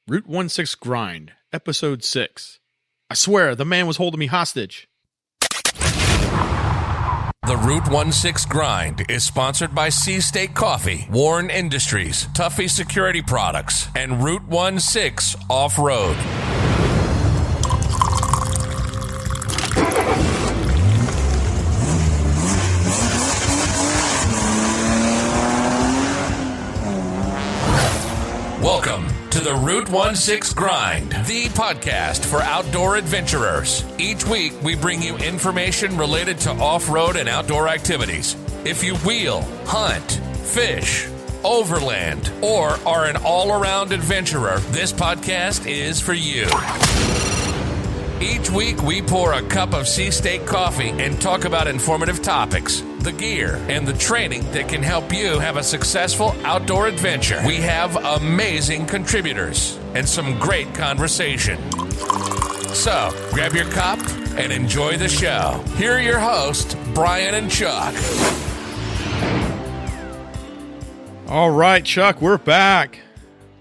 Route 16 Grind, Episode 6. I swear, the man was holding me hostage. The Route 16 Grind is sponsored by Sea State Coffee, Warren Industries, Tuffy Security Products, and Route 16 Off-Road. Welcome to the Route 16 Grind, the podcast for outdoor adventurers. Each week, we bring you information related to off-road and outdoor activities. If you wheel, hunt, fish, overland, or are an all-around adventurer, this podcast is for you. Each week, we pour a cup of Sea State coffee and talk about informative topics, the gear, and the training that can help you have a successful outdoor adventure. We have amazing contributors and some great conversation. So, grab your cup and enjoy the show. Here are your hosts, Brian and Chuck. All right, Chuck, we're back.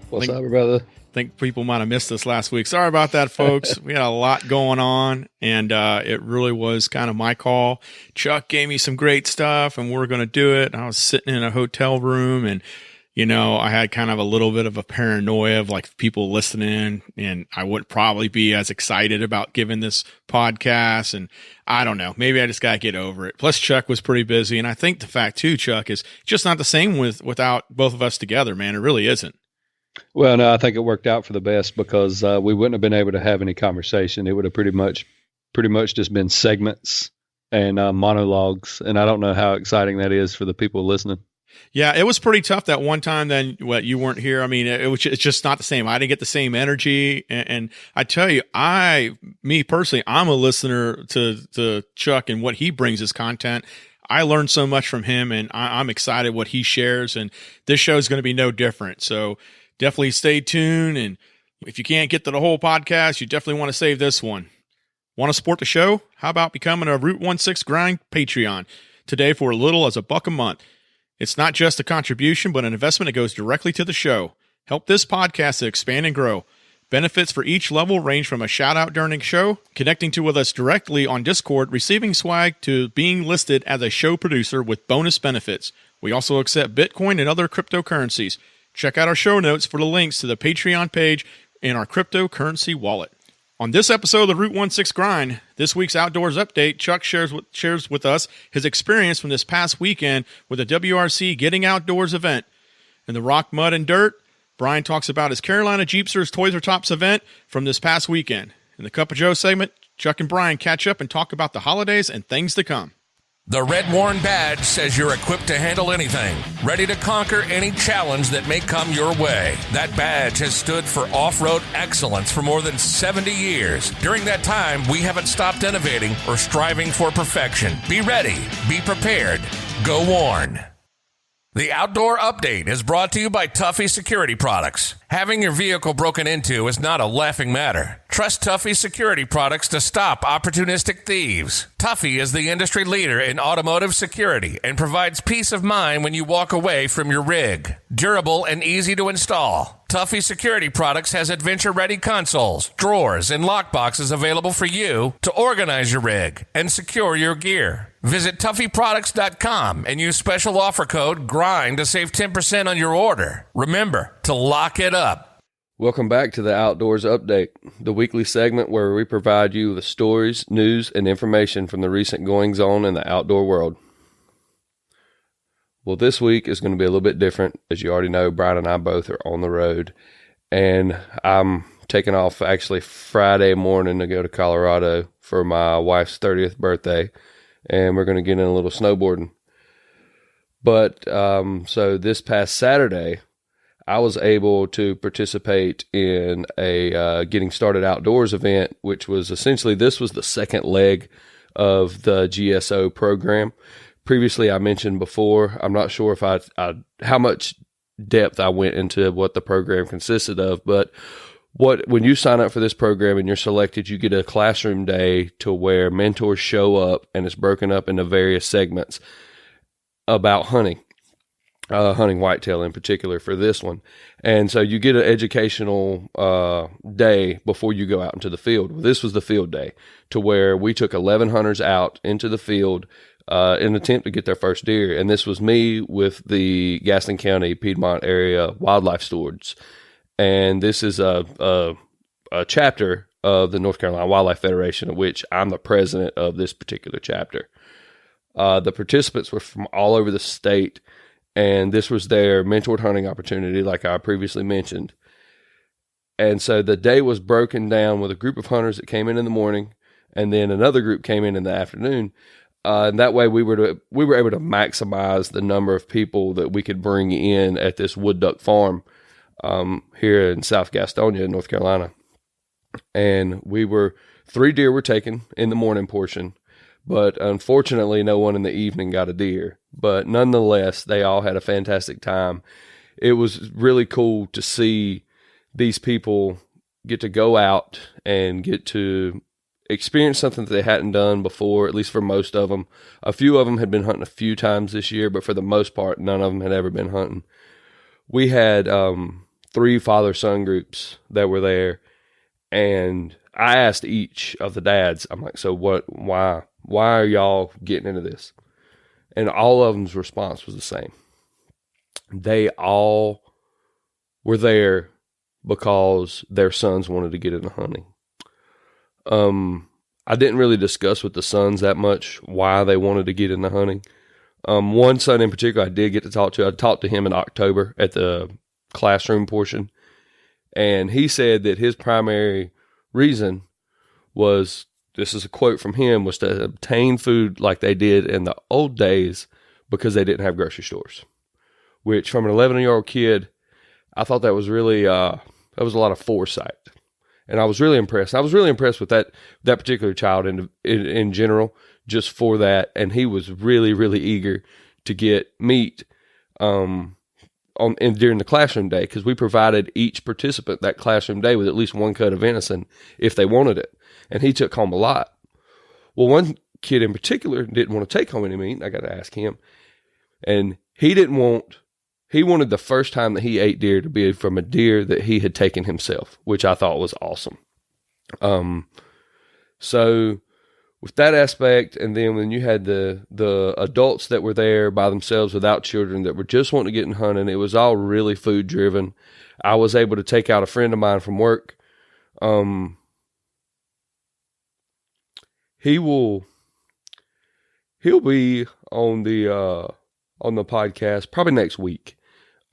What's up, brother? I think people might have missed us last week. Sorry about that, folks. We had a lot going on, and it really was kind of my call. Chuck gave me some great stuff, and we're going to do it. I was sitting in a hotel room, and, you know, I had kind of a little bit of a paranoia of, like, people listening, and I wouldn't probably be as excited about giving this podcast, and I don't know. Maybe I just got to get over it. Plus, Chuck was pretty busy, and I think the fact, too, Chuck, is just not the same without both of us together, man. It really isn't. Well, no, I think it worked out for the best because we wouldn't have been able to have any conversation. It would have pretty much just been segments and monologues. And I don't know how exciting that is for the people listening. Yeah, it was pretty tough that one time. Then you weren't here. I mean, it's just not the same. I didn't get the same energy. And I tell you, me personally, I'm a listener to Chuck and what he brings as content. I learned so much from him, and I'm excited what he shares. And this show is going to be no different. So definitely stay tuned, and if you can't get to the whole podcast, you definitely want to save this one. Want to support the show? How about becoming a Route 16 Grind Patreon today for as little as $1 a month? It's not just a contribution, but an investment that goes directly to the show. Help this podcast to expand and grow. Benefits for each level range from a shout-out during the show, connecting with us directly on Discord, receiving swag, to being listed as a show producer with bonus benefits. We also accept Bitcoin and other cryptocurrencies. Check out our show notes for the links to the Patreon page and our cryptocurrency wallet. On this episode of the Route 16 Grind, this week's Outdoors Update, Chuck shares with us his experience from this past weekend with the WRC Getting Outdoors event. In the Rock, Mud, and Dirt, Brian talks about his Carolina Jeepster Toys Tots event from this past weekend. In the Cup of Joe segment, Chuck and Brian catch up and talk about the holidays and things to come. The Red Warren badge says you're equipped to handle anything, ready to conquer any challenge that may come your way. That badge has stood for off-road excellence for more than 70 years. During that time, we haven't stopped innovating or striving for perfection. Be ready, be prepared, go Warren. The Outdoor Update is brought to you by Tuffy Security Products. Having your vehicle broken into is not a laughing matter. Trust Tuffy Security Products to stop opportunistic thieves. Tuffy is the industry leader in automotive security and provides peace of mind when you walk away from your rig. Durable and easy to install, Tuffy Security Products has adventure-ready consoles, drawers, and lockboxes available for you to organize your rig and secure your gear. Visit TuffyProducts.com and use special offer code GRIND to save 10% on your order. Remember to lock it up. Welcome back to the Outdoors Update, the weekly segment where we provide you with stories, news, and information from the recent goings-on in the outdoor world. Well, this week is going to be a little bit different. As you already know, Brian and I both are on the road, and I'm taking off actually Friday morning to go to Colorado for my wife's 30th birthday, and we're going to get in a little snowboarding. But so this past Saturday, I was able to participate in a Getting Started Outdoors event, which was essentially, this was the second leg of the GSO program. Previously, I mentioned before, I'm not sure if how much depth I went into what the program consisted of, but when you sign up for this program and you're selected, you get a classroom day to where mentors show up, and it's broken up into various segments about hunting. hunting whitetail in particular for this one. And so you get an educational day before you go out into the field. Well, this was the field day, to where we took 11 hunters out into the field in an attempt to get their first deer. And this was me with the Gaston County, Piedmont area wildlife stewards. And this is a chapter of the North Carolina Wildlife Federation, of which I'm the president of this particular chapter. The participants were from all over the state, and this was their mentored hunting opportunity, like I previously mentioned. And so the day was broken down with a group of hunters that came in the morning, and then another group came in the afternoon. And that way we were able to maximize the number of people that we could bring in at this wood duck farm here in South Gastonia, North Carolina. And 3 deer were taken in the morning portion, but unfortunately no one in the evening got a deer. But nonetheless, they all had a fantastic time. It was really cool to see these people get to go out and get to experience something that they hadn't done before, at least for most of them. A few of them had been hunting a few times this year, but for the most part, none of them had ever been hunting. We had 3 father-son groups that were there, and I asked each of the dads, I'm like, so why are y'all getting into this? And all of them's response was the same. They all were there because their sons wanted to get into hunting. I didn't really discuss with the sons that much why they wanted to get into hunting. One son in particular I did get to talk to. I talked to him in October at the classroom portion, and he said that his primary reason was, this is a quote from him, was to obtain food like they did in the old days because they didn't have grocery stores. Which, from an 11-year-old kid, I thought that was really, that was a lot of foresight. And I was really impressed. I was really impressed with that particular child in general, just for that. And he was really, really eager to get meat during the classroom day, because we provided each participant that classroom day with at least one cut of venison if they wanted it. And he took home a lot. Well, one kid in particular didn't want to take home any meat. I got to ask him. And he wanted the first time that he ate deer to be from a deer that he had taken himself, which I thought was awesome. So with that aspect, and then when you had the adults that were there by themselves without children that were just wanting to get in hunting, it was all really food driven. I was able to take out a friend of mine from work. He'll be on the podcast probably next week.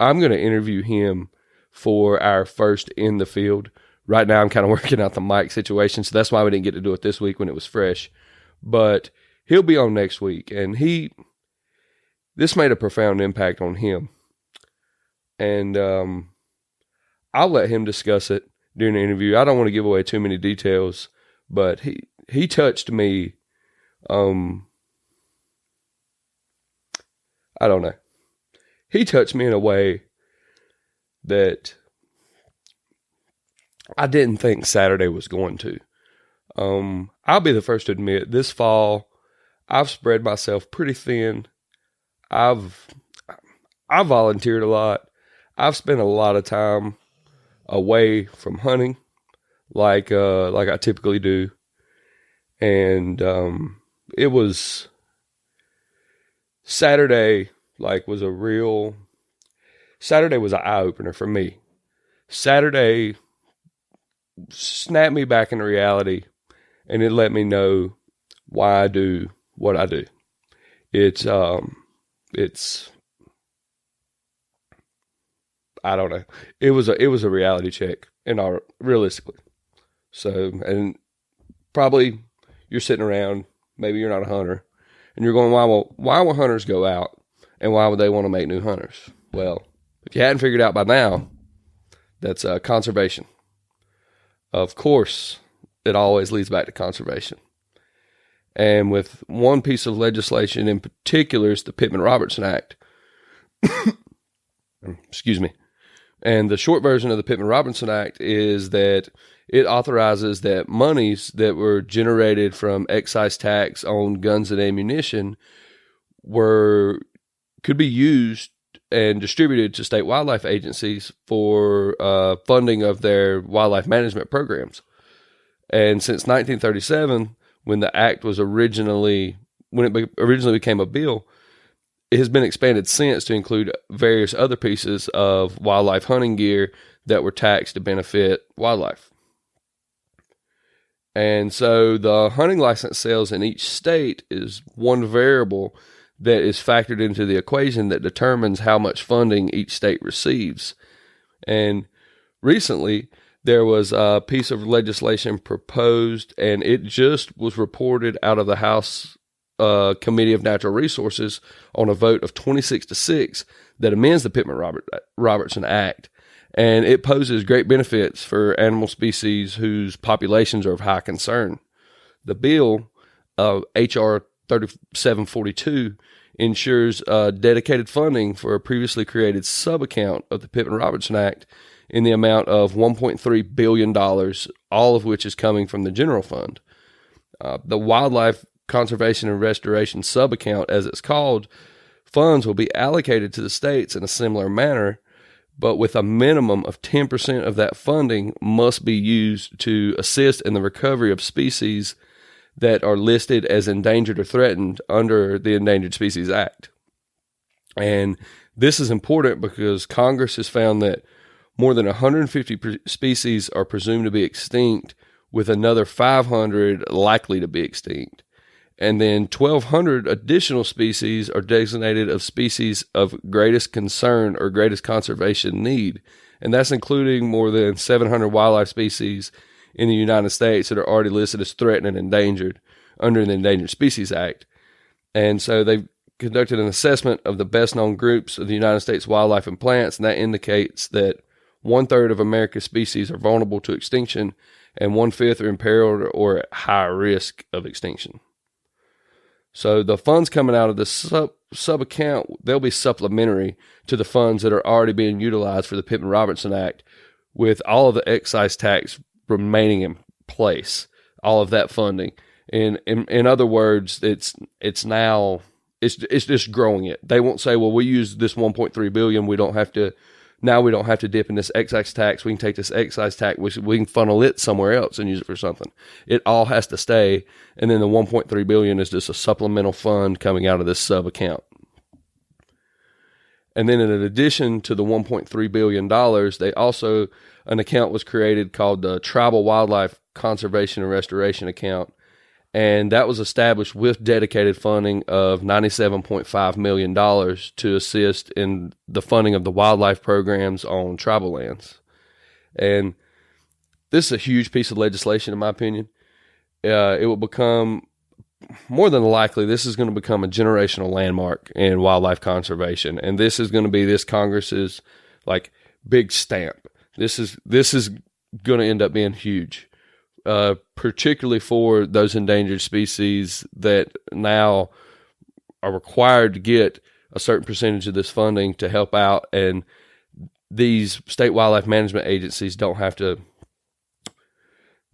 I'm going to interview him for our first In the Field. Right now I'm kind of working out the mic situation, so that's why we didn't get to do it this week when it was fresh. But he'll be on next week, and this made a profound impact on him. And I'll let him discuss it during the interview. I don't want to give away too many details, but he touched me. I don't know. He touched me in a way that I didn't think Saturday was going to. I'll be the first to admit, this fall, I've spread myself pretty thin. I've volunteered a lot. I've spent a lot of time away from hunting, like I typically do. And it was Saturday. Saturday was an eye-opener for me. Saturday snapped me back into reality, and it let me know why I do what I do. It's I don't know. It was a reality check, and realistically. So, and probably you're sitting around, maybe you're not a hunter, and you're going, why will hunters go out? And why would they want to make new hunters? Well, if you hadn't figured out by now, that's conservation. Of course, it always leads back to conservation. And with one piece of legislation in particular is the Pittman-Robertson Act. Excuse me. And the short version of the Pittman-Robertson Act is that it authorizes that monies that were generated from excise tax on guns and ammunition could be used and distributed to state wildlife agencies for funding of their wildlife management programs. And since 1937, when the act was originally became a bill, it has been expanded since to include various other pieces of wildlife hunting gear that were taxed to benefit wildlife. And so the hunting license sales in each state is one variable that is factored into the equation that determines how much funding each state receives. And recently, there was a piece of legislation proposed, and it just was reported out of the House Committee of Natural Resources on a vote of 26-6 that amends the Pittman-Robertson Act. And it poses great benefits for animal species whose populations are of high concern. The bill, H.R. 3742, ensures dedicated funding for a previously created sub-account of the Pittman-Robertson Act in the amount of $1.3 billion, all of which is coming from the general fund. The Wildlife Conservation and Restoration sub-account, as it's called, funds will be allocated to the states in a similar manner, but with a minimum of 10% of that funding must be used to assist in the recovery of species that are listed as endangered or threatened under the Endangered Species Act. And this is important because Congress has found that more than 150 species are presumed to be extinct, with another 500 likely to be extinct. And then 1,200 additional species are designated of species of greatest concern or greatest conservation need. And that's including more than 700 wildlife species in the United States that are already listed as threatened and endangered under the Endangered Species Act. And so they've conducted an assessment of the best known groups of the United States wildlife and plants, and that indicates that 1/3 of America's species are vulnerable to extinction, and 1/5 are imperiled or at high risk of extinction. So the funds coming out of the sub account, they'll be supplementary to the funds that are already being utilized for the Pittman-Robertson Act, with all of the excise tax remaining in place, all of that funding. In other words, it's just growing it. They won't say, well, we use this $1.3 billion. We don't have to dip in this excise tax. We can take this excise tax. We can funnel it somewhere else and use it for something. It all has to stay. And then the $1.3 billion is just a supplemental fund coming out of this sub account. And then in addition to the $1.3 billion, an account was created called the Tribal Wildlife Conservation and Restoration Account. And that was established with dedicated funding of $97.5 million to assist in the funding of the wildlife programs on tribal lands. And this is a huge piece of legislation, in my opinion. It will become, more than likely, this is going to become a generational landmark in wildlife conservation. And this is going to be this Congress's big stamp. This is going to end up being huge. Particularly for those endangered species that now are required to get a certain percentage of this funding to help out, and these state wildlife management agencies don't have to.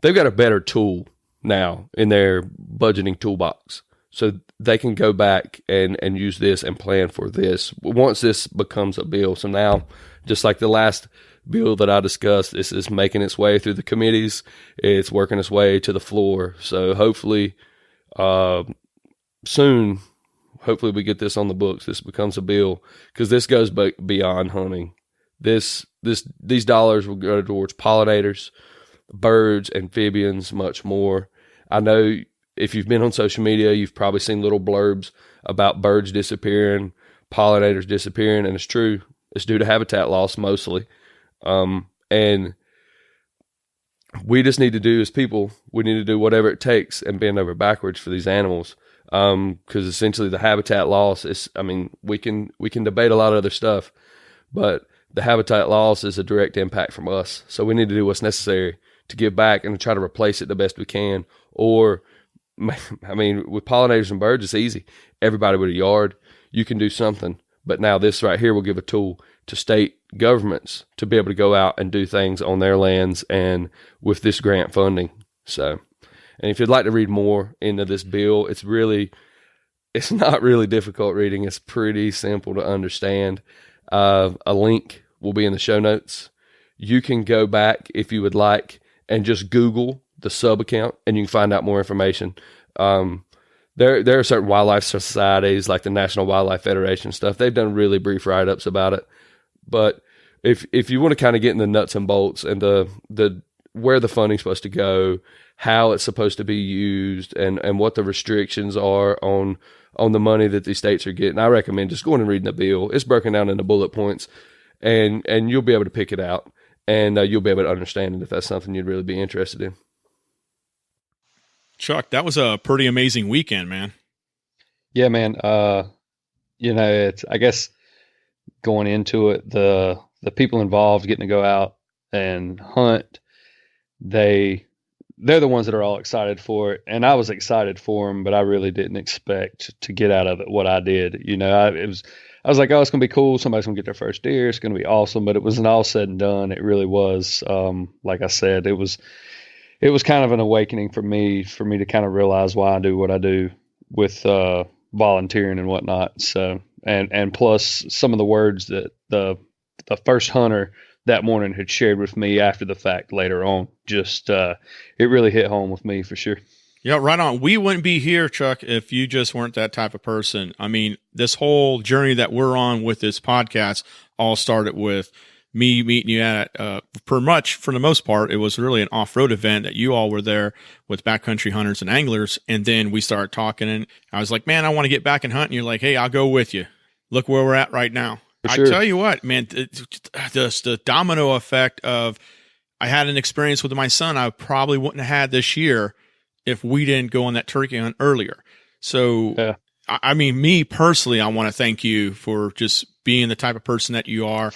They've got a better tool now in their budgeting toolbox, so they can go back and use this and plan for this once this becomes a bill. So now, just like the last bill that I discussed, this is making its way through the committees. It's working its way to the floor. So hopefully, soon, we get this on the books. This becomes a bill, because this goes beyond hunting. These dollars will go towards pollinators, birds, amphibians, much more. I know if you've been on social media, you've probably seen little blurbs about birds disappearing, pollinators disappearing, and it's true. It's due to habitat loss mostly. And we just need to do, as people, we need to do whatever it takes and bend over backwards for these animals. Cause essentially the habitat loss is, we can debate a lot of other stuff, but the habitat loss is a direct impact from us. So we need to do what's necessary to give back and to try to replace it the best we can. Or, with pollinators and birds, it's easy. Everybody with a yard, you can do something. But now this right here will give a tool to state governments to be able to go out and do things on their lands and with this grant funding. So, and if you'd like to read more into this bill, it's not really difficult reading. It's pretty simple to understand. A link will be in the show notes. You can go back if you would like and just Google the sub account, and you can find out more information. There are certain wildlife societies like the National Wildlife Federation stuff. They've done really brief write-ups about it. But if you want to kind of get in the nuts and bolts and the where the funding's supposed to go, how it's supposed to be used, and what the restrictions are on the money that these states are getting, I recommend just going and reading the bill. It's broken down into bullet points, and you'll be able to pick it out, and you'll be able to understand it if that's something you'd really be interested in. Chuck, that was a pretty amazing weekend, man. Yeah, man. It's, I guess, going into it, the people involved getting to go out and hunt, they're the ones that are all excited for it. And I was excited for them, but I really didn't expect to get out of it what I did. I was like, oh, it's going to be cool. Somebody's going to get their first deer. It's going to be awesome. But it wasn't all said and done. It really was. Like I said, it was kind of an awakening for me to kind of realize why I do what I do with volunteering and whatnot. So, and plus some of the words that the first hunter that morning had shared with me after the fact later on, just it really hit home with me for sure. Yeah, right on. We wouldn't be here, Chuck, if you just weren't that type of person. I mean, this whole journey that we're on with this podcast all started with me meeting you at, for the most part, it was really an off-road event that you all were there with backcountry hunters and anglers. And then we started talking, and I was like, man, I want to get back and hunt. And you're like, hey, I'll go with you. Look where we're at right now. Sure. I tell you what, man, the domino effect of, I had an experience with my son I probably wouldn't have had this year if we didn't go on that turkey hunt earlier. So, yeah. I mean, me personally, I want to thank you for just being the type of person that you are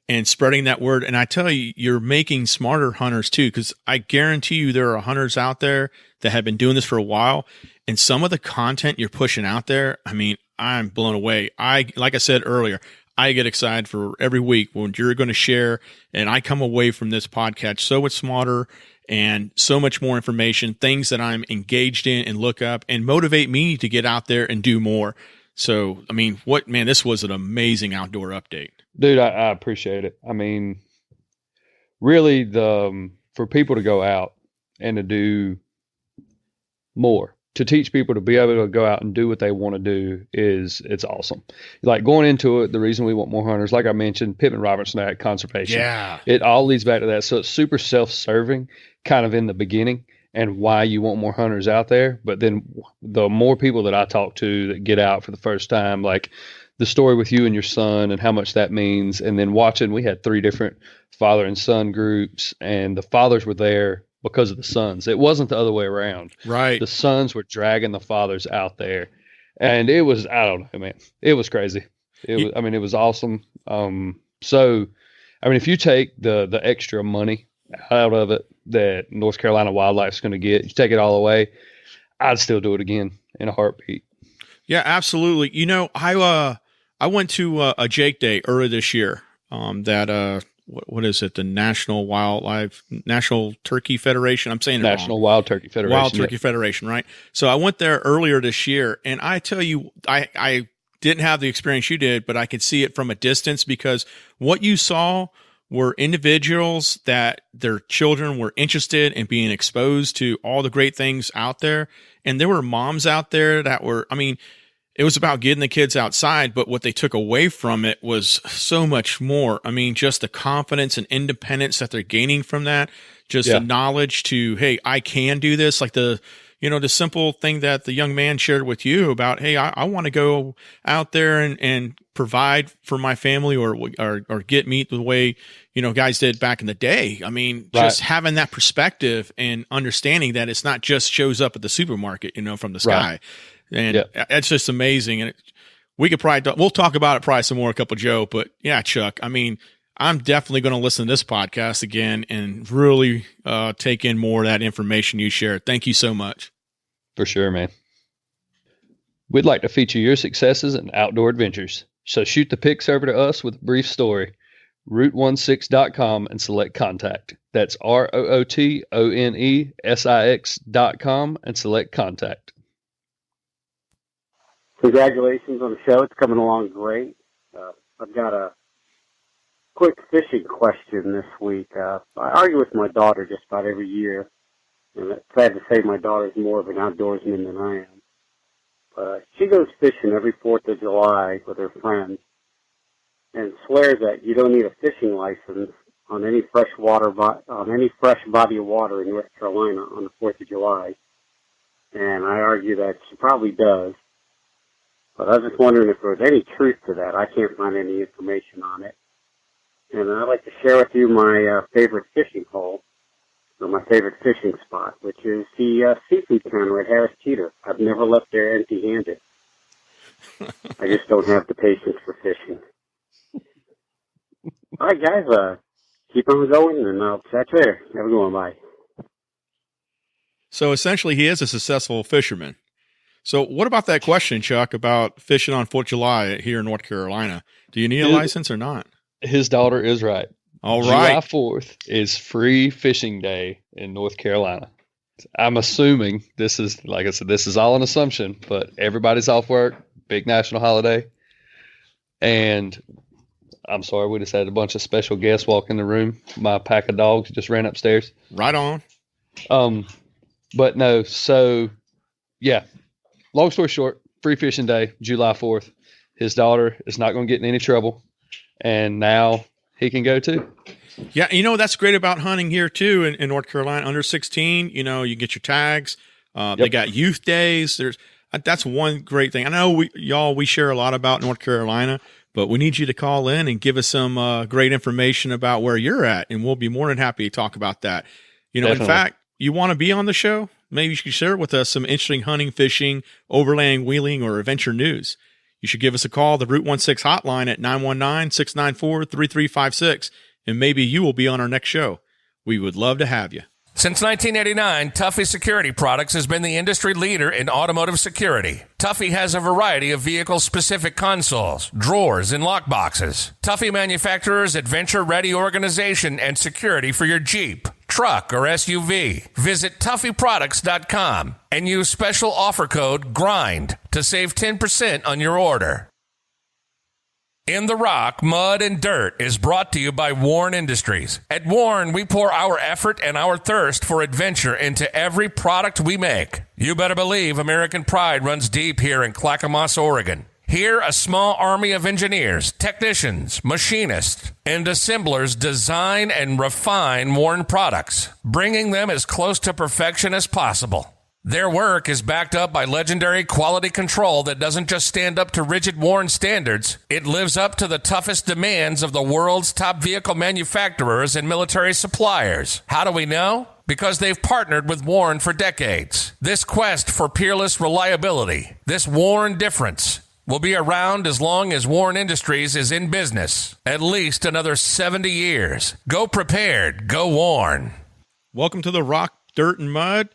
and spreading that word. And I tell you, you're making smarter hunters too, because I guarantee you there are hunters out there that have been doing this for a while. And some of the content you're pushing out there, I mean, I'm blown away. Like I said earlier, I get excited for every week when you're going to share, and I come away from this podcast so much smarter and so much more information, things that I'm engaged in and look up and motivate me to get out there and do more. So, I mean, this was an amazing outdoor update. Dude, I appreciate it. I mean, really, for people to go out and to do more, to teach people to be able to go out and do what they want to do it's awesome. Like going into it, the reason we want more hunters, like I mentioned, Pittman Robertson at conservation. Yeah. It all leads back to that. So it's super self-serving kind of in the beginning and why you want more hunters out there. But then the more people that I talk to that get out for the first time, like the story with you and your son and how much that means. And then watching, we had 3 different father and son groups, and the fathers were there because of the sons. It wasn't the other way around. Right. The sons were dragging the fathers out there. And it was, I don't know, man. It was crazy. It was awesome. So, I mean, if you take the extra money out of it that North Carolina Wildlife is going to get, you take it all away, I'd still do it again in a heartbeat. Yeah, absolutely. I went to a Jake Day earlier this year. What is it? The National Turkey Federation. I'm saying it National wrong. Wild Turkey Federation. Wild Turkey Federation, right? So I went there earlier this year, and I tell you, I didn't have the experience you did, but I could see it from a distance, because what you saw were individuals that their children were interested in being exposed to all the great things out there. And there were moms out there that were, I mean, it was about getting the kids outside, but what they took away from it was so much more. I mean, just the confidence and independence that they're gaining from that, just the knowledge to, hey, I can do this. Like the simple thing that the young man shared with you about, hey, I want to go out there and provide for my family or get meat the way, guys did back in the day. I mean, just having that perspective and understanding that it's not just shows up at the supermarket, from the sky. Right. And it's just amazing. And we could probably we'll talk about it probably some more, Joe. But yeah, Chuck, I mean, I'm definitely going to listen to this podcast again and really take in more of that information you shared. Thank you so much. For sure, man. We'd like to feature your successes and outdoor adventures. So shoot the pics over to us with a brief story. Route16.com and select contact. That's ROOTONESIX.com and select contact. Congratulations on the show. It's coming along great. I've got a quick fishing question this week. I argue with my daughter just about every year, and it's sad to say my daughter's more of an outdoorsman than I am. But she goes fishing every 4th of July with her friends and swears that you don't need a fishing license on any fresh body of water in North Carolina on the 4th of July. And I argue that she probably does. But I was just wondering if there was any truth to that. I can't find any information on it. And I'd like to share with you my favorite fishing hole, or my favorite fishing spot, which is the seafood counter at Harris Teeter. I've never left there empty-handed. I just don't have the patience for fishing. All right, guys, keep on going, and I'll chat you later. Have a good one. Bye. So essentially, he is a successful fisherman. So what about that question, Chuck, about fishing on 4th of July here in North Carolina? Do you need a license or not? His daughter is right. All right. July 4th is free fishing day in North Carolina. I'm assuming this is, like I said, this is all an assumption, but everybody's off work, big national holiday. And I'm sorry, we just had a bunch of special guests walk in the room. My pack of dogs just ran upstairs. Right on. But no, so yeah, long story short, free fishing day, July 4th. His daughter is not going to get in any trouble. And now he can go too. Yeah, that's great about hunting here too in North Carolina. Under 16, you get your tags. They got youth days. That's one great thing. I know we share a lot about North Carolina, but we need you to call in and give us some great information about where you're at, and we'll be more than happy to talk about that. Definitely. In fact, you want to be on the show? Maybe you should share with us some interesting hunting, fishing, overland, wheeling, or adventure news. You should give us a call, the Route 16 hotline at 919-694-3356, and maybe you will be on our next show. We would love to have you. Since 1989, Tuffy Security Products has been the industry leader in automotive security. Tuffy has a variety of vehicle-specific consoles, drawers, and lockboxes. Tuffy manufactures adventure-ready organization and security for your Jeep, truck, or SUV. Visit TuffyProducts.com and use special offer code GRIND to save 10% on your order. In the Rock, Mud and Dirt is brought to you by Warren Industries. At Warren, we pour our effort and our thirst for adventure into every product we make. You better believe American pride runs deep here in Clackamas, Oregon. Here, a small army of engineers, technicians, machinists, and assemblers design and refine Warren products, bringing them as close to perfection as possible. Their work is backed up by legendary quality control that doesn't just stand up to rigid Warren standards, it lives up to the toughest demands of the world's top vehicle manufacturers and military suppliers. How do we know? Because they've partnered with Warren for decades. This quest for peerless reliability, this Warren difference, will be around as long as Warren Industries is in business. At least another 70 years. Go prepared. Go Warren. Welcome to the Rock, Dirt, and Mud.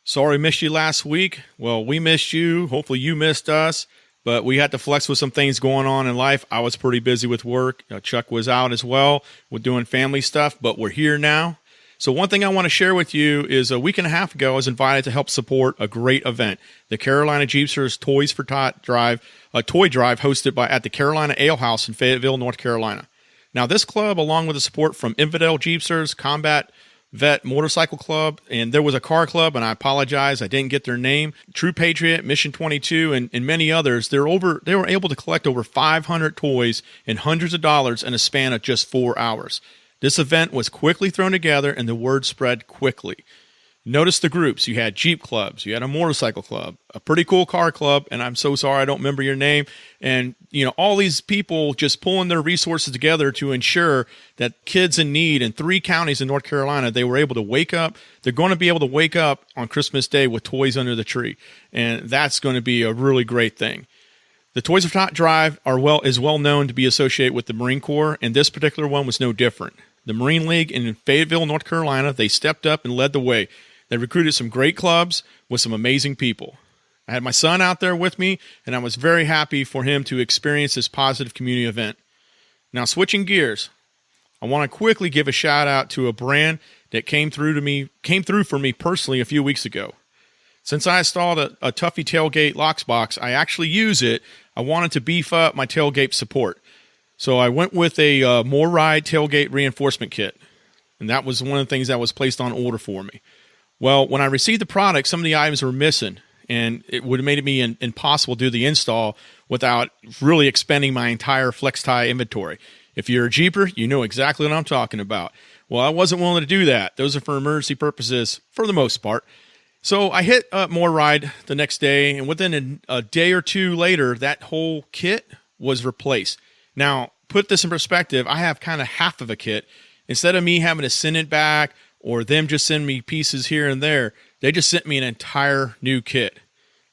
Sorry missed you last week. Well, we missed you. Hopefully you missed us. But we had to flex with some things going on in life. I was pretty busy with work. Chuck was out as well. We're doing family stuff, but we're here now. So one thing I want to share with you is a week and a half ago, I was invited to help support a great event, the Carolina Jeepster Toys for Tots Drive, a toy drive hosted at the Carolina Ale House in Fayetteville, North Carolina. Now, this club, along with the support from Infidel Jeepsters, Combat Vet Motorcycle Club, and there was a car club, and I apologize, I didn't get their name, True Patriot, Mission 22, and many others, they were able to collect over 500 toys and hundreds of dollars in a span of just 4 hours. This event was quickly thrown together, and the word spread quickly. Notice the groups. You had Jeep clubs. You had a motorcycle club, a pretty cool car club, and I'm so sorry I don't remember your name. And, all these people just pulling their resources together to ensure that kids in need in 3 counties in North Carolina, they were able to wake up. They're going to be able to wake up on Christmas Day with toys under the tree, and that's going to be a really great thing. The Toys for Tots Drive is well known to be associated with the Marine Corps, and this particular one was no different. The Marine League in Fayetteville, North Carolina, they stepped up and led the way. They recruited some great clubs with some amazing people. I had my son out there with me, and I was very happy for him to experience this positive community event. Now, switching gears, I want to quickly give a shout out to a brand that came through for me personally a few weeks ago. Since I installed a Tuffy tailgate locks box, I actually use it. I wanted to beef up my tailgate support. So I went with a More Ride tailgate reinforcement kit, and that was one of the things that was placed on order for me. Well, when I received the product, some of the items were missing, and it would have made me impossible to do the install without really expending my entire flex tie inventory. If you're a Jeeper, you know exactly what I'm talking about. Well, I wasn't willing to do that. Those are for emergency purposes for the most part. So I hit More Ride the next day, and within a day or two later, that whole kit was replaced. Now, put this in perspective, I have kind of half of a kit. Instead of me having to send it back or them just send me pieces here and there, they just sent me an entire new kit.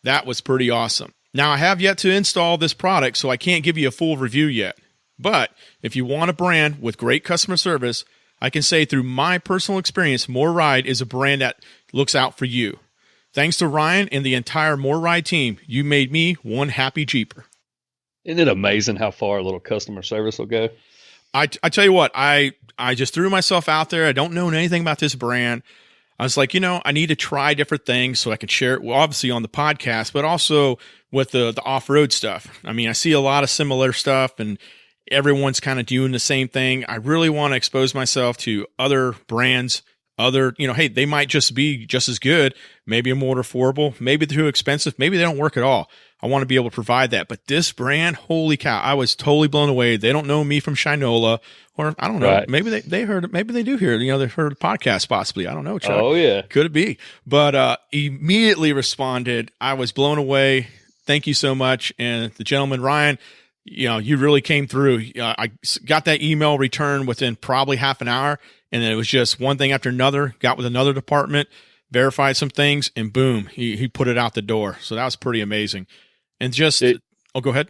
That was pretty awesome. Now, I have yet to install this product, so I can't give you a full review yet. But if you want a brand with great customer service, I can say through my personal experience, More Ride is a brand that looks out for you. Thanks to Ryan and the entire More Ride team, you made me one happy Jeeper. Isn't it amazing how far a little customer service will go? I tell you what, I just threw myself out there. I don't know anything about this brand. I was like, I need to try different things so I can share it, well, obviously on the podcast, but also with the off-road stuff. I mean, I see a lot of similar stuff, and everyone's kind of doing the same thing. I really want to expose myself to other brands, hey, they might just be just as good, maybe more affordable, maybe they're too expensive, maybe they don't work at all. I want to be able to provide that. But this brand, holy cow, I was totally blown away. They don't know me from Shinola, or I don't know. Right. Maybe they heard, maybe they do hear, they heard the podcast possibly. I don't know, Chuck. Oh, yeah. Could it be? But immediately responded. I was blown away. Thank you so much. And the gentleman, Ryan, you really came through. I got that email return within probably half an hour. And then it was just one thing after another, got with another department, verified some things, and boom, he put it out the door. So that was pretty amazing. And just, go ahead.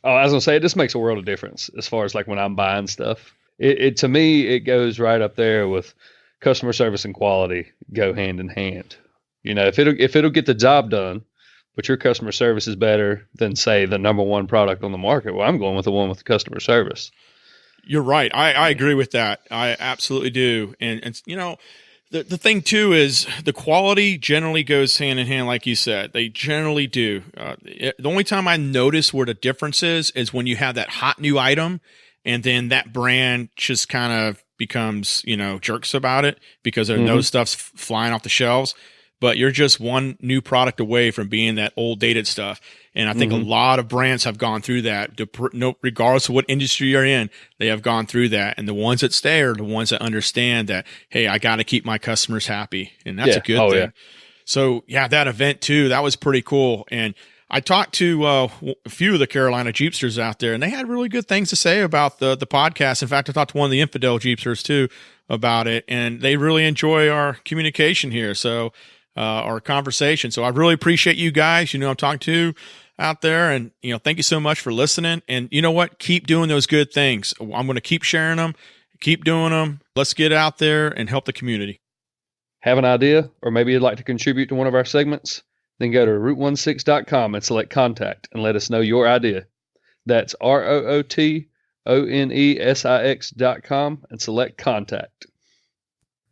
Oh, I was going to say, it just makes a world of difference as far as like when I'm buying stuff. It to me, it goes right up there with customer service and quality go hand in hand. If it'll get the job done, but your customer service is better than, say, the number one product on the market, well, I'm going with the one with the customer service. You're right. I agree with that. I absolutely do. And the thing too is the quality generally goes hand in hand, like you said. They generally do. The only time I notice where the difference is when you have that hot new item, and then that brand just kind of becomes jerks about it because there's no stuff's flying off the shelves. But you're just one new product away from being that old dated stuff. And I think a lot of brands have gone through that, regardless of what industry you're in, they have gone through that. And the ones that stay are the ones that understand that, hey, I got to keep my customers happy. And that's a good thing. Yeah. So, that event too, that was pretty cool. And I talked to a few of the Carolina Jeepsters out there, and they had really good things to say about the podcast. In fact, I talked to one of the Infidel Jeepsters too about it, and they really enjoy our communication here. So, our conversation. So I really appreciate you guys, I'm talking to out there, and, thank you so much for listening. And you know what? Keep doing those good things. I'm going to keep sharing them, keep doing them. Let's get out there and help the community. Have an idea, or maybe you'd like to contribute to one of our segments? Then go to route16.com and select contact and let us know your idea. That's ROOTONESIX.com and select contact.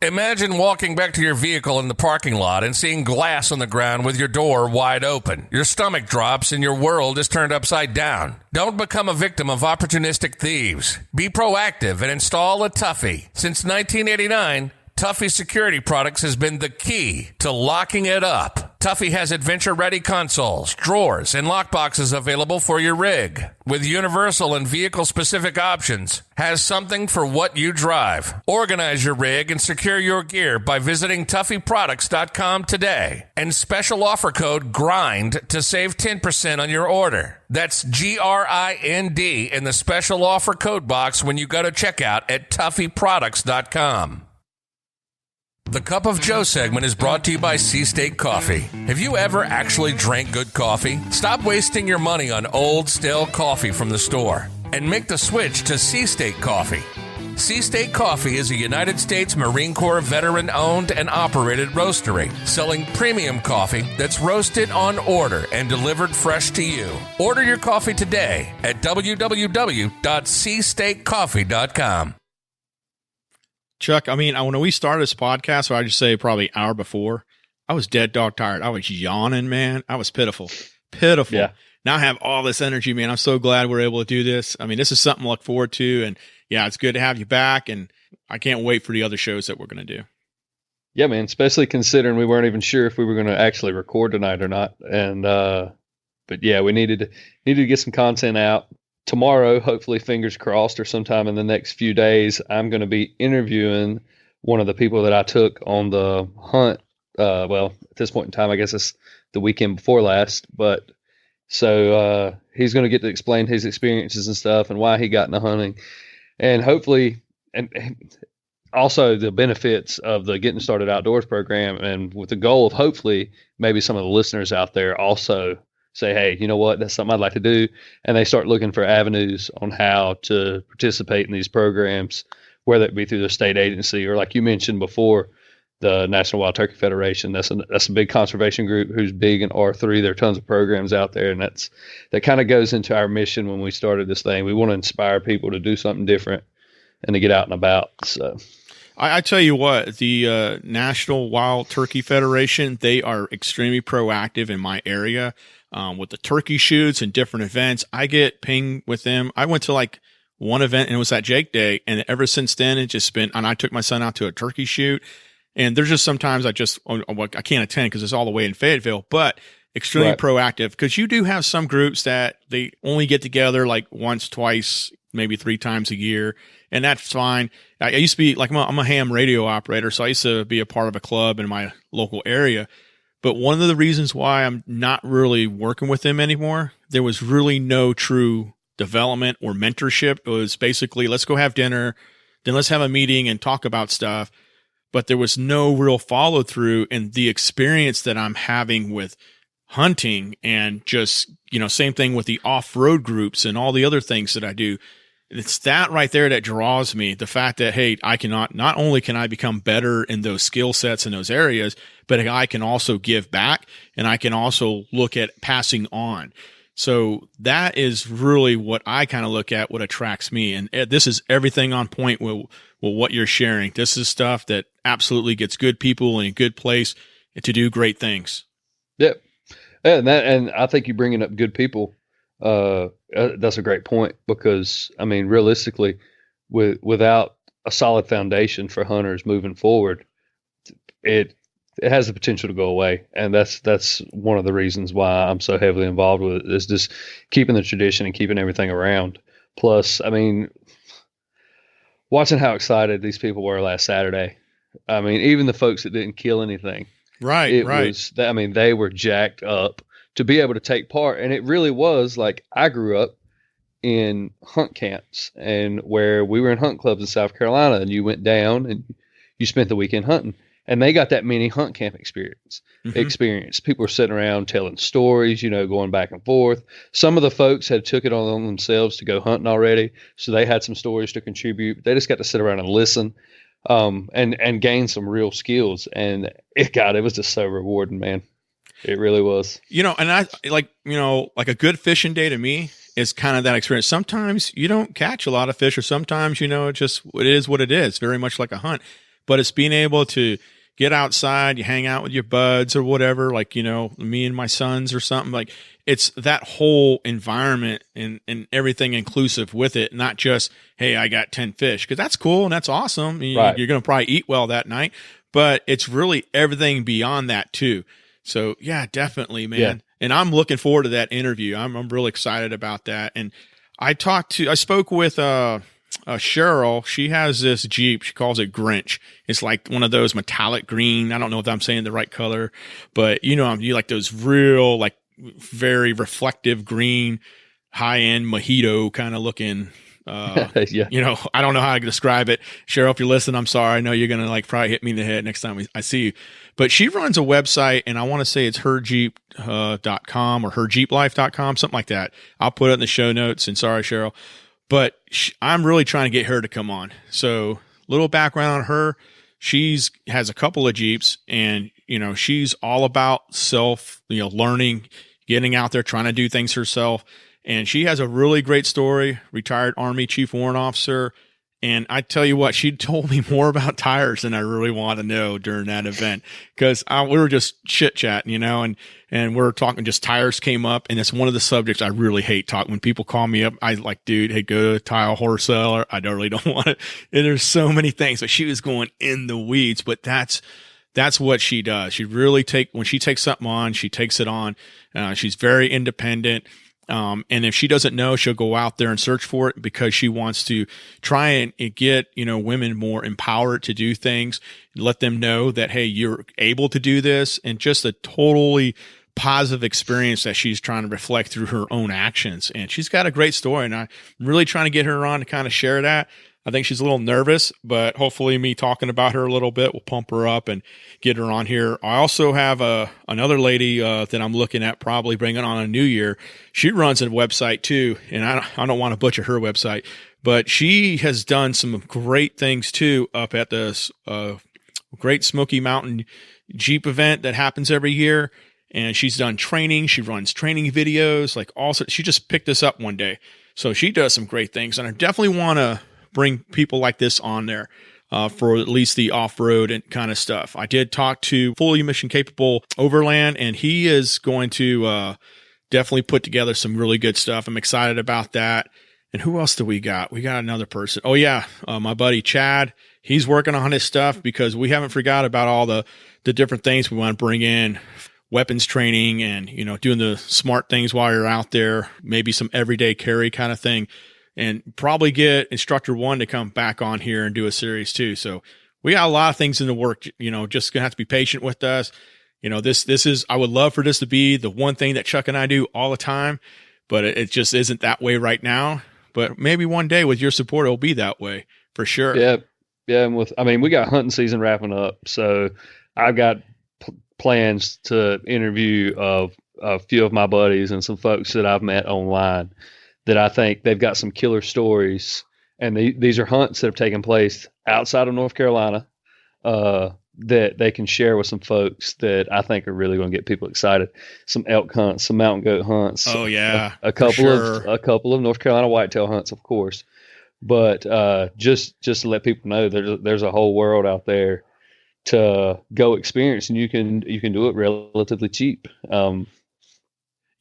Imagine walking back to your vehicle in the parking lot and seeing glass on the ground with your door wide open. Your stomach drops and your world is turned upside down. Don't become a victim of opportunistic thieves. Be proactive and install a Tuffy. Since 1989, Tuffy Security Products has been the key to locking it up. Tuffy has adventure-ready consoles, drawers, and lockboxes available for your rig. With universal and vehicle-specific options, has something for what you drive. Organize your rig and secure your gear by visiting TuffyProducts.com today. And special offer code GRIND to save 10% on your order. That's GRIND in the special offer code box when you go to checkout at TuffyProducts.com. The Cup of Joe segment is brought to you by C-State Coffee. Have you ever actually drank good coffee? Stop wasting your money on old, stale coffee from the store and make the switch to C-State Coffee. C-State Coffee is a United States Marine Corps veteran-owned and operated roastery, selling premium coffee that's roasted on order and delivered fresh to you. Order your coffee today at www.cstatecoffee.com. Chuck, I mean, when we started this podcast, or I just say probably an hour before, I was dead dog tired. I was yawning, man. I was pitiful. Yeah. now I have all this energy, man. I'm so glad we're able to do this. I mean, this is something to look forward to. And yeah, it's good to have you back. And I can't wait for the other shows that we're going to do. Yeah, man, especially considering we weren't even sure if we were going to actually record tonight or not. And, but yeah, we needed to get some content out. Tomorrow, hopefully, fingers crossed, or sometime in the next few days, I'm going to be interviewing one of the people that I took on the hunt. Well, at this point in time, I guess it's the weekend before last, but so he's going to get to explain his experiences and stuff and why he got into hunting, and hopefully, and also the benefits of the Getting Started Outdoors program, and with the goal of hopefully maybe some of the listeners out there also say, hey, you know what, that's something I'd like to do. And they start looking for avenues on how to participate in these programs, whether it be through the state agency or, like you mentioned before, the National Wild Turkey Federation. That's a big conservation group who's big in R3. There are tons of programs out there. And that kind of goes into our mission when we started this thing. We want to inspire people to do something different and to get out and about. So I tell you what, the National Wild Turkey Federation, they are extremely proactive in my area. With the turkey shoots and different events, I get pinged with them. I went to like one event and it was that Jake Day. And ever since then, it just been, and I took my son out to a turkey shoot. And there's just sometimes I can't attend because it's all the way in Fayetteville, but extremely proactive, because you do have some groups that they only get together like once, twice, maybe 3 times a year. And that's fine. I used to be like, I'm a ham radio operator. So I used to be a part of a club in my local area. But one of the reasons why I'm not really working with them anymore, there was really no true development or mentorship. It was basically, let's go have dinner, then let's have a meeting and talk about stuff. But there was no real follow through, and the experience that I'm having with hunting and just, same thing with the off-road groups and all the other things that I do. It's that right there that draws me. The fact that, hey, not only can I become better in those skill sets in those areas, but I can also give back, and I can also look at passing on. So that is really what I kind of look at, what attracts me. And this is everything on point with what you're sharing. This is stuff that absolutely gets good people in a good place to do great things. Yep. And I think you bringing up good people, that's a great point, because I mean, realistically, without a solid foundation for hunters moving forward, it has the potential to go away. And that's one of the reasons why I'm so heavily involved with it, is just keeping the tradition and keeping everything around. Plus, I mean, watching how excited these people were last Saturday. I mean, even the folks that didn't kill anything. Right. They were jacked up to be able to take part. And it really was like, I grew up in hunt camps, and where we were in hunt clubs in South Carolina, and you went down and you spent the weekend hunting, and they got that mini hunt camp experience. People were sitting around telling stories, going back and forth. Some of the folks had took it on themselves to go hunting already, so they had some stories to contribute. They just got to sit around and listen, and gain some real skills. And it was just so rewarding, man. It really was. And I like a good fishing day to me is kind of that experience. Sometimes you don't catch a lot of fish, or sometimes, it is what it is, very much like a hunt. But it's being able to get outside, you hang out with your buds or whatever, like, me and my sons or something. Like, it's that whole environment and everything inclusive with it, not just, hey, I got 10 fish, because that's cool and that's awesome. Right. You're going to probably eat well that night, but it's really everything beyond that too. So yeah, definitely, man. Yeah. And I'm looking forward to that interview. I'm really excited about that. And I spoke with, Cheryl. She has this Jeep. She calls it Grinch. It's like one of those metallic green. I don't know if I'm saying the right color, but you like those real, like very reflective green, high end mojito kind of looking. Yeah. I don't know how to describe it. Cheryl, if you're listening, I'm sorry. I know you're going to probably hit me in the head next time I see you, but she runs a website, and I want to say it's herjeep.com or herjeeplife.com, something like that. I'll put it in the show notes, and sorry, Cheryl. But I'm really trying to get her to come on. So little background on her. Has a couple of Jeeps, and, she's all about self, learning, getting out there, trying to do things herself. And she has a really great story, retired Army Chief Warrant Officer, And I tell you what, she told me more about tires than I really want to know during that event, because we were just chit chatting, and we're talking, just tires came up. And it's one of the subjects I really hate talking. When people call me up, I like, dude, hey, go to a tile wholesaler. I really don't want it. And there's so many things, but she was going in the weeds, but that's what she does. She really when she takes something on, she takes it on. She's very independent. And if she doesn't know, she'll go out there and search for it, because she wants to try and get, women more empowered to do things, let them know that, hey, you're able to do this, and just a totally positive experience that she's trying to reflect through her own actions. And she's got a great story, and I'm really trying to get her on to kind of share that. I think she's a little nervous, but hopefully me talking about her a little bit will pump her up and get her on here. I also have another lady that I'm looking at probably bringing on a new year. She runs a website too, and I don't want to butcher her website, but she has done some great things too up at this Great Smoky Mountain Jeep event that happens every year. And she's done training. She runs training videos, she just picked this up one day. So she does some great things, and I definitely want to bring people like this on there for at least the off-road and kind of stuff. I did talk to fully mission capable Overland, and he is going to definitely put together some really good stuff. I'm excited about that. And who else do we got? We got another person. Oh yeah. My buddy Chad, he's working on his stuff, because we haven't forgot about all the different things we want to bring in. Weapons training and, doing the smart things while you're out there, maybe some everyday carry kind of thing. And probably get Instructor 1 to come back on here and do a series too. So we got a lot of things in the work, just gonna have to be patient with us. This is, I would love for this to be the one thing that Chuck and I do all the time, but it just isn't that way right now. But maybe one day with your support, it'll be that way for sure. Yeah. Yeah. And we got hunting season wrapping up. So I've got plans to interview a few of my buddies and some folks that I've met online that I think they've got some killer stories. And these are hunts that have taken place outside of North Carolina that they can share with some folks that I think are really going to get people excited. Some elk hunts, some mountain goat hunts. Oh yeah. A couple of North Carolina whitetail hunts, of course. But just to let people know there's a whole world out there to go experience, and you can do it relatively cheap. Yeah,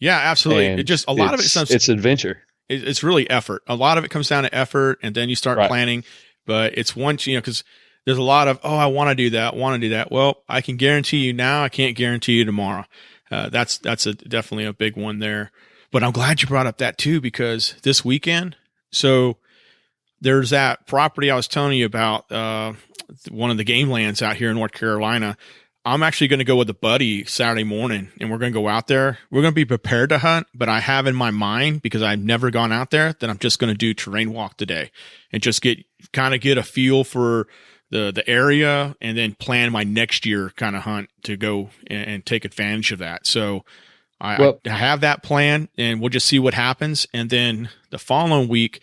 absolutely. It just, a lot of it's adventure. It's really effort. A lot of it comes down to effort, and then you start planning. But it's once, because there's a lot of, I want to do that. Well, I can guarantee you now, I can't guarantee you tomorrow. That's definitely a big one there. But I'm glad you brought up that too, because this weekend, so there's that property I was telling you about, one of the game lands out here in North Carolina. I'm actually going to go with a buddy Saturday morning, and we're going to go out there. We're going to be prepared to hunt, but I have in my mind, because I've never gone out there, that I'm just going to do terrain walk today and just get a feel for the area, and then plan my next year kind of hunt to go and take advantage of that. So I have that plan, and we'll just see what happens. And then the following week,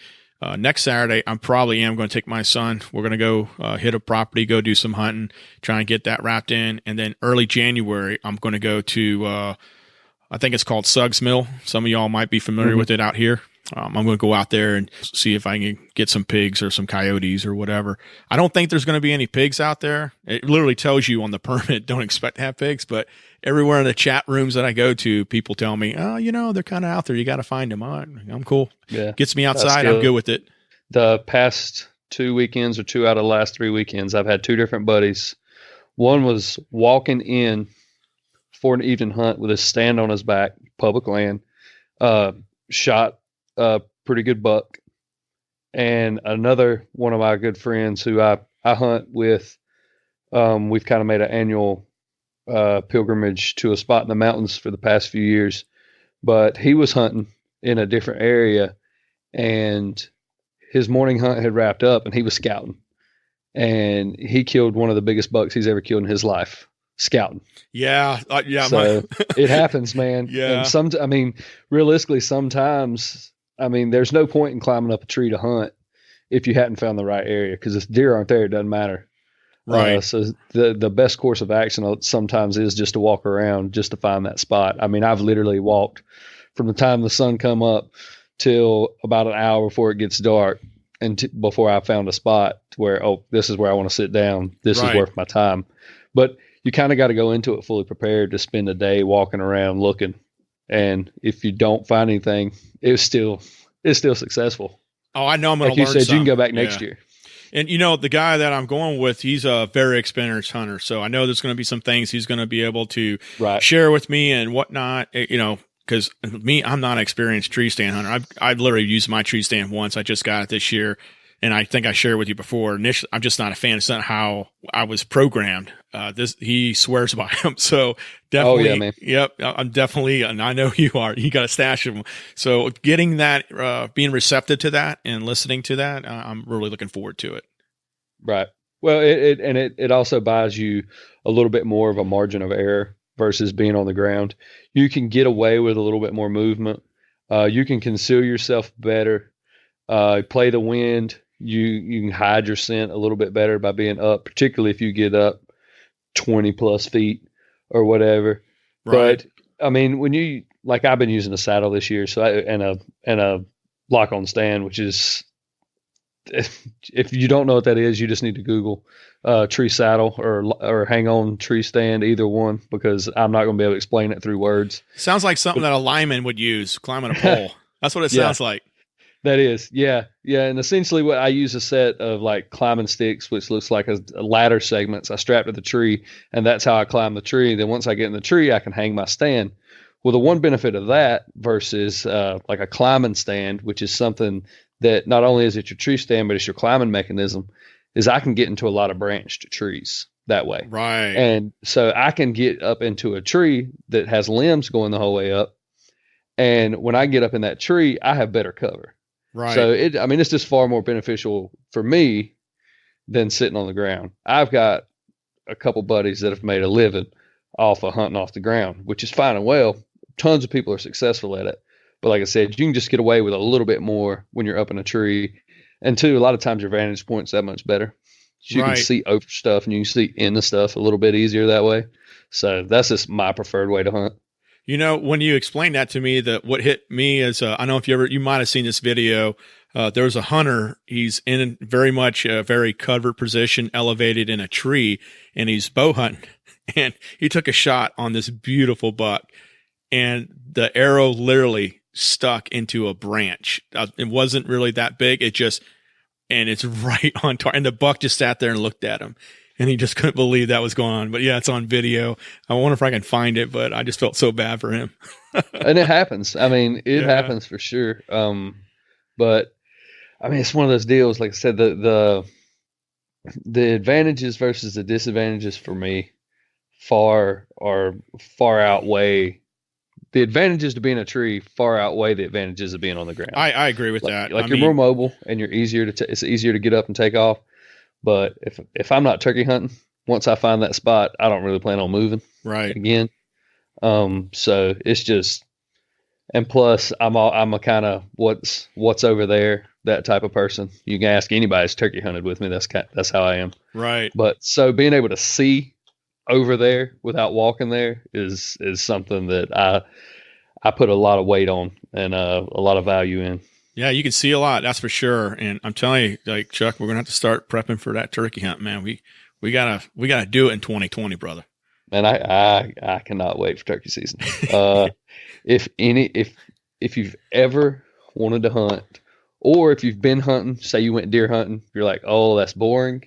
next Saturday, I probably am going to take my son. We're going to go hit a property, go do some hunting, try and get that wrapped in. And then early January, I'm going to go to, I think it's called Suggs Mill. Some of y'all might be familiar with it out here. I'm going to go out there and see if I can get some pigs or some coyotes or whatever. I don't think there's going to be any pigs out there. It literally tells you on the permit, don't expect to have pigs, but everywhere in the chat rooms that I go to, people tell me, they're kind of out there. You got to find them. I'm cool. Yeah. Gets me outside. I'm good with it. The past 2 weekends, or 2 out of the last 3 weekends, I've had 2 different buddies. One was walking in for an evening hunt with a stand on his back, public land, shot a pretty good buck. And another one of my good friends who I hunt with, we've kind of made an annual pilgrimage to a spot in the mountains for the past few years, but he was hunting in a different area, and his morning hunt had wrapped up, and he was scouting, and he killed one of the biggest bucks he's ever killed in his life scouting. Yeah. So it happens, man. Yeah. And realistically, sometimes, there's no point in climbing up a tree to hunt if you hadn't found the right area, because if deer aren't there, it doesn't matter. Right. So the best course of action sometimes is just to walk around just to find that spot. I've literally walked from the time the sun come up till about an hour before it gets dark, and before I found a spot where, oh, this is where I want to sit down. This Right. is worth my time. But you kind of got to go into it fully prepared to spend a day walking around looking. And if you don't find anything, it's still successful. Oh, I know I'm going Like to you learn said, something. you can go back next Yeah. year. And, you know, the guy that I'm going with, he's a very experienced hunter. So I know there's going to be some things he's going to be able to Right. share with me and whatnot, you know, because me, I'm not an experienced tree stand hunter. I've literally used my tree stand once. I just got it this year. And I think I shared with you before. Initially, I'm just not a fan. It's not how I was programmed. He swears by him. So definitely, Oh, yeah, man. Yep, I'm definitely, and I know you are. You got a stash of them. So getting that, being receptive to that and listening to that, I'm really looking forward to it. Right. Well, it also buys you a little bit more of a margin of error versus being on the ground. You can get away with a little bit more movement. You can conceal yourself better. Play the wind. You can hide your scent a little bit better by being up, particularly if you get up 20 plus feet or whatever. Right. But I mean, when you, like, I've been using a saddle this year, so and a lock on stand, which is, if you don't know what that is, you just need to Google tree saddle or hang on tree stand, either one, because I'm not going to be able to explain it through words. Sounds like something that a lineman would use climbing a pole. That's what it sounds like. That is, yeah. And essentially, what I use a set of like climbing sticks, which looks like a ladder segments. I strap to the tree, and that's how I climb the tree. Then once I get in the tree, I can hang my stand. Well, the one benefit of that versus like a climbing stand, which is something that not only is it your tree stand, but it's your climbing mechanism, is I can get into a lot of branched trees that way. Right. And so I can get up into a tree that has limbs going the whole way up. And when I get up in that tree, I have better cover. Right. So it's just far more beneficial for me than sitting on the ground. I've got a couple buddies that have made a living off of hunting off the ground, which is fine and well. Tons of people are successful at it. But like I said, you can just get away with a little bit more when you're up in a tree. And two, a lot of times your vantage point's that much better. So you Right. can see over stuff and you can see into stuff a little bit easier that way. So that's just my preferred way to hunt. You know, when you explained that to me, that what hit me is, I don't know if you might have seen this video. There's a hunter. He's in very much a very covered position, elevated in a tree, and he's bow hunting. And he took a shot on this beautiful buck, and the arrow literally stuck into a branch. It wasn't really that big. And it's right on target. And the buck just sat there and looked at him. And he just couldn't believe that was going on. But yeah, it's on video. I wonder if I can find it, but I just felt so bad for him. And it happens. I mean, it Yeah. happens for sure. But I mean, it's one of those deals. Like I said, the advantages versus the disadvantages for me far outweigh the advantages to being a tree far outweigh the advantages of being on the ground. I agree with that. Like I you're mean, more mobile and you're easier it's easier to get up and take off. But if I'm not turkey hunting, once I find that spot, I don't really plan on moving right. again. So it's just, and plus I'm a kind of what's over there, that type of person. You can ask anybody who's turkey hunted with me. That's how I am. Right. But so being able to see over there without walking there is something that I put a lot of weight on and a lot of value in. Yeah, you can see a lot, that's for sure. And I'm telling you, like, Chuck, we're gonna have to start prepping for that turkey hunt, man. We gotta do it in 2020, brother. And I cannot wait for turkey season. If you've ever wanted to hunt, or if you've been hunting, say you went deer hunting, you're like, oh, that's boring.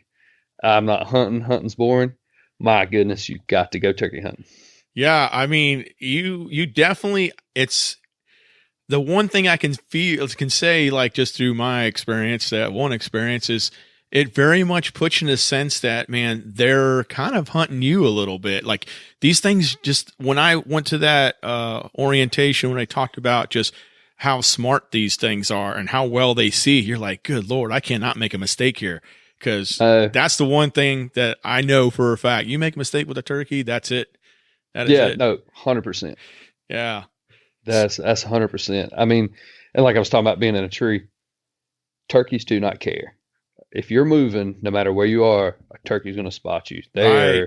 I'm not hunting. Hunting's boring. My goodness, you got to go turkey hunting. Yeah, I mean, you definitely. It's the one thing I can say, like, just through my experience, that one experience is it very much puts you in a sense that, man, they're kind of hunting you a little bit. Like these things, just when I went to that orientation, when I talked about just how smart these things are and how well they see, you're like, good Lord, I cannot make a mistake here. Because that's the one thing that I know for a fact. You make a mistake with a turkey, that's it. That is it. No, 100%. Yeah. That's 100%. I mean, and like I was talking about being in a tree, turkeys do not care. If you're moving, no matter where you are, a turkey's going to spot you. Right.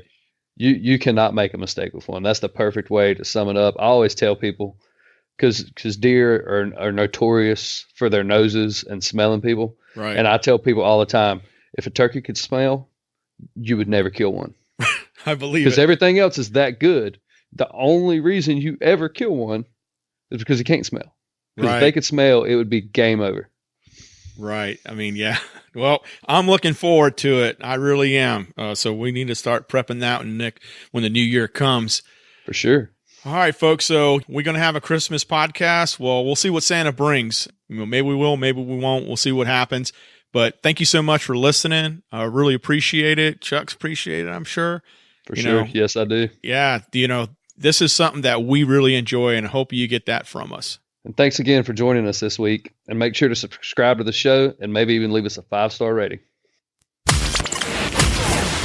You cannot make a mistake with one. That's the perfect way to sum it up. I always tell people, because deer are notorious for their noses and smelling people. Right. And I tell people all the time, if a turkey could smell, you would never kill one. I believe Because it. everything else is that good. The only reason you ever kill one is because he can't smell. Because Right. if they could smell, it would be game over. Right. I mean, yeah. Well, I'm looking forward to it. I really am. So we need to start prepping that one, Nick, when the new year comes. For sure. All right, folks. So we're going to have a Christmas podcast. Well, we'll see what Santa brings. Maybe we will, maybe we won't. We'll see what happens. But thank you so much for listening. I really appreciate it. Chuck's appreciate it, I'm sure. For sure. Yes, I do. Yeah. This is something that we really enjoy, and I hope you get that from us. And thanks again for joining us this week. And make sure to subscribe to the show and maybe even leave us a 5-star rating.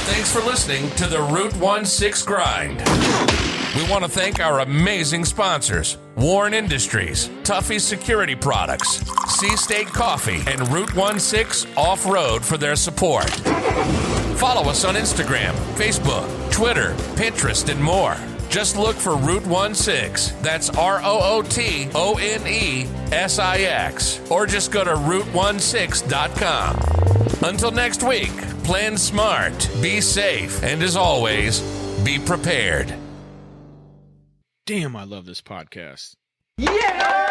Thanks for listening to the Route 16 Grind. We want to thank our amazing sponsors, Warren Industries, Tuffy Security Products, Sea State Coffee, and Route 16 Off-Road for their support. Follow us on Instagram, Facebook, Twitter, Pinterest, and more. Just look for Route 16. That's ROOTONESIX. Or just go to Route16.com. Until next week, plan smart, be safe, and as always, be prepared. Damn, I love this podcast. Yeah!